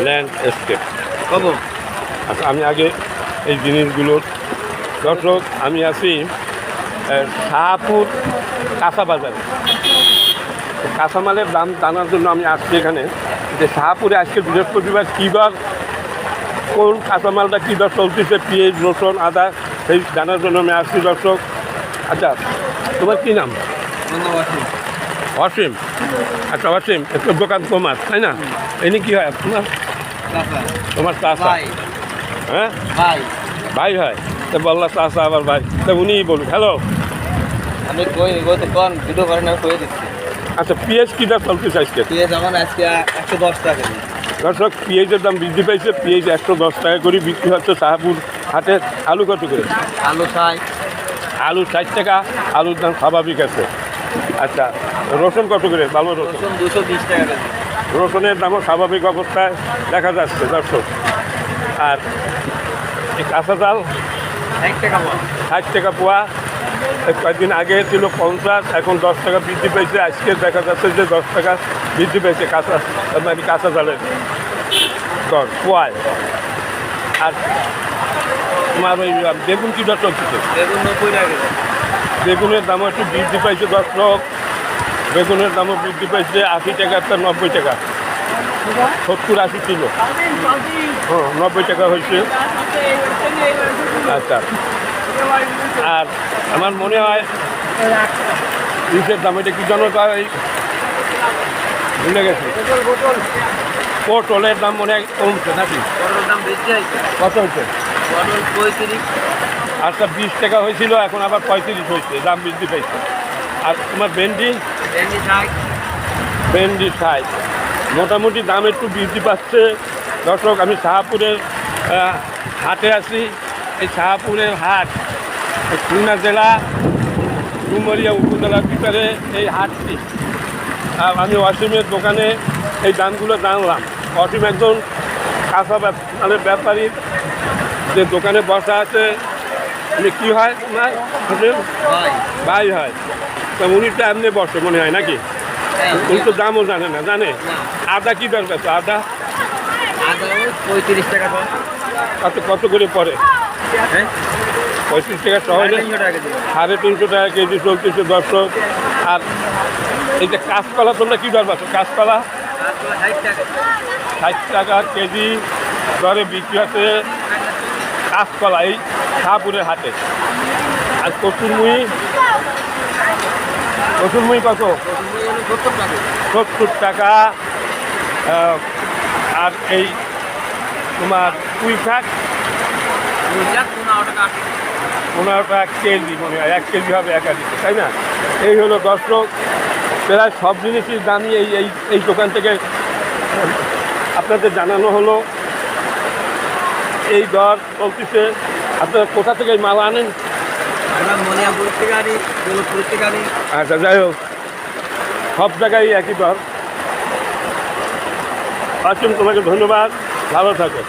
Landscape. কবো আচ্ছা, আমি আগে এই জিনিসগুলোর দর্শক, আমি আছি শাহপুর কাঁচা বাজারে। কাঁচামালের দাম জানার জন্য আমি আসছি এখানে, যে শাহপুরে আজকে বৃহস্পতিবার কী বার, কোন কাঁচামালটা কী দর চলতেছে, পেঁয়াজ, রসুন, আদা, সেই জানার জন্য আমি আসছি দর্শক। আচ্ছা, তোমার কী নাম? অসীম। আচ্ছা অসীম, একটু দোকান তোমার, তাই না? এনে কী হয় তোমার? তোমার চাষা? হ্যাঁ, ভাই হয়। তো বললা চাষা আবার ভাই, তা উনিই বলুন। হ্যালো, আমি কই কোন ভিডিও করেন আমি কই দিচ্ছি। আচ্ছা, পেঁয়াজ কী দর চলতেছে আজকে? পেঁয়াজ আমার আজকে 110 টাকা কেজি। দর্শক, পেঁয়াজের দাম বৃদ্ধি পাইছে। পেঁয়াজ 110 টাকা করে বিক্রি হচ্ছে শাহপুর হাটে। আলু কত করে? আলু 60। আলু 60 টাকা, আলুর দাম স্বাভাবিক আছে। আচ্ছা, রসুন কত করে? ভালো রসুন 220 টাকা কেজি। রসুনের দামও স্বাভাবিক অবস্থায় দেখা যাচ্ছে দর্শক। আর এই কাঁচা চাল 60 টাকা পোয়া। 60 টাকা পোয়া। কয়েকদিন আগে ছিল 50, এখন 10 টাকা বৃদ্ধি পেয়েছে। আজকে দেখা যাচ্ছে যে 10 টাকা বৃদ্ধি পেয়েছে কাঁচা চালের দর পোয়ায়। আর তোমার ওই বেগুন কী দর চলছে? বেগুন 90 টাকা কেজি। বেগুনের দামও একটু বৃদ্ধি পাইছে দর্শক। বেগুনের দামও বৃদ্ধি পাইছে, 80 টাকা একটা 90 টাকা, 70-80 কিলো। 90 টাকা হয়েছে। আচ্ছা, আর আমার মনে হয় ইটের দাম এটা কি জন্য ভুলে গেছি। পটলের দাম মনে হয় কমছে নাকি? পটলের দাম বেশি হয়েছে। কত হয়েছে? পটল 35। আচ্ছা, 20 টাকা হয়েছিল, এখন আবার 35 হয়েছে, দাম বৃদ্ধি পাইছে। আর তোমার ভেন্ডি? ভেন্ডি 60। ভেন্ডি 60। মোটামুটি দাম একটু বৃদ্ধি পাচ্ছে দর্শক। আমি শাহপুরের হাটে আছি। এই শাহপুরের হাট খুলনা জেলা ডুমুরিয়া উপজেলার ভিতরে এই হাটটি। আমি অসীমের দোকানে এই দামগুলো জানলাম। অসীম একজন কাঁচা ব্যাপারীর যে দোকানে বসা আছে। উনি কী হয় তোমার? ভাই হয়। তা উনি তো এমনি বসে মনে হয় নাকি? উনি তো দামও জানে না, জানে? আদা কী দরকার? আদা 35 টাকা। কত করে পড়ে? 35 টাকা সহজে 350 টাকা কেজি চলতেছে দর্শক। আর এই যে কাঁচকলা, তোমরা কী দর পাচ্ছ? কাঁচকলা 60 টাকা কেজি দরে বিক্রি হচ্ছে কাঁচকলা এই শাহপুরের হাটে। আর কচুরমুই কত? 70 টাকা। আর এই তোমার পুঁই শাক 15 টাকা কেজি মনে হয়। 1 কেজি হবে একাধিক, তাই না? এই হলো দর্শক, প্রায় সব জিনিসের দামই এই দোকান থেকে আপনাদের জানানো হলো। এই দর চলতেছে। আপনারা কোথা থেকে এই মাল আনেন? আচ্ছা, যাই হোক, সব জায়গায় একই দর। আসুন, তোমাকে ধন্যবাদ, ভালো থাকো।